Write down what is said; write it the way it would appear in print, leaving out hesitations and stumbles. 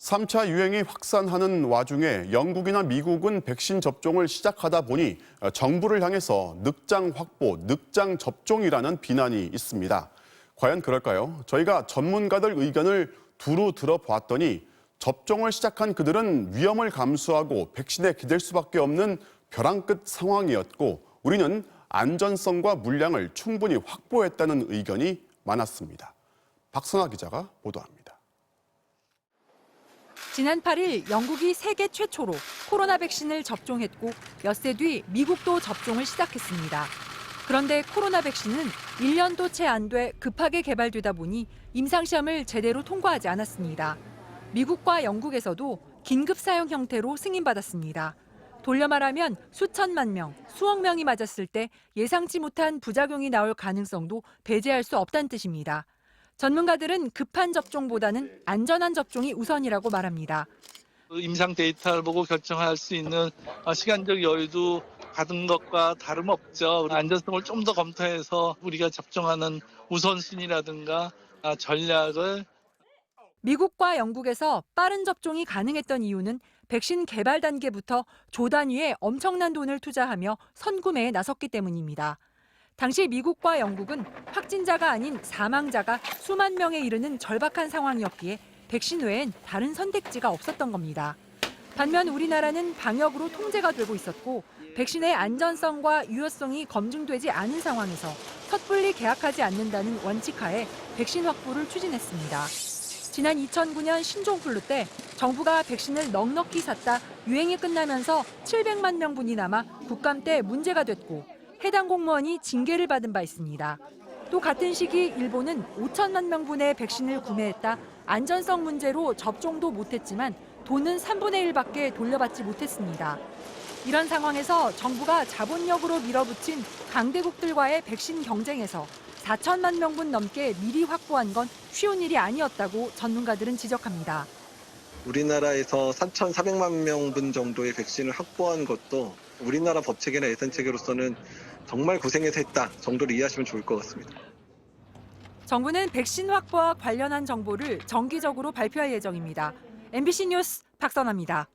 3차 유행이 확산하는 와중에 영국이나 미국은 백신 접종을 시작하다 보니 정부를 향해서 늑장 확보, 늑장 접종이라는 비난이 있습니다. 과연 그럴까요? 저희가 전문가들 의견을 두루 들어보았더니 접종을 시작한 그들은 위험을 감수하고 백신에 기댈 수밖에 없는 벼랑 끝 상황이었고 우리는 안전성과 물량을 충분히 확보했다는 의견이 많았습니다. 박선아 기자가 보도합니다. 지난 8일 영국이 세계 최초로 코로나 백신을 접종했고 엿새 뒤 미국도 접종을 시작했습니다. 그런데 코로나 백신은 1년도 채 안 돼 급하게 개발되다 보니 임상시험을 제대로 통과하지 않았습니다. 미국과 영국에서도 긴급 사용 형태로 승인받았습니다. 돌려 말하면 수천만 명, 수억 명이 맞았을 때 예상치 못한 부작용이 나올 가능성도 배제할 수 없다는 뜻입니다. 전문가들은 급한 접종보다는 안전한 접종이 우선이라고 말합니다. 임상 데이터를 보고 결정할 수 있는 시간적 여유도 받은 것과 다름없죠. 안전성을 좀 더 검토해서 우리가 접종하는 우선순위라든가 전략을. 미국과 영국에서 빠른 접종이 가능했던 이유는 백신 개발 단계부터 조 단위의 엄청난 돈을 투자하며 선구매에 나섰기 때문입니다. 당시 미국과 영국은 확진자가 아닌 사망자가 수만 명에 이르는 절박한 상황이었기에 백신 외엔 다른 선택지가 없었던 겁니다. 반면 우리나라는 방역으로 통제가 되고 있었고 백신의 안전성과 유효성이 검증되지 않은 상황에서 섣불리 계약하지 않는다는 원칙하에 백신 확보를 추진했습니다. 지난 2009년 신종플루 때 정부가 백신을 넉넉히 샀다 유행이 끝나면서 700만 명분이 남아 국감 때 문제가 됐고 해당 공무원이 징계를 받은 바 있습니다. 또 같은 시기 일본은 5천만 명분의 백신을 구매했다 안전성 문제로 접종도 못했지만 돈은 3분의 1밖에 돌려받지 못했습니다. 이런 상황에서 정부가 자본력으로 밀어붙인 강대국들과의 백신 경쟁에서 4천만 명분 넘게 미리 확보한 건 쉬운 일이 아니었다고 전문가들은 지적합니다. 우리나라에서 3,400만 명분 정도의 백신을 확보한 것도 우리나라 법체계나 예산체계로서는 정말 고생해서 했다 정도로 이해하시면 좋을 것 같습니다. 정부는 백신 확보와 관련한 정보를 정기적으로 발표할 예정입니다. MBC 뉴스 박선아입니다.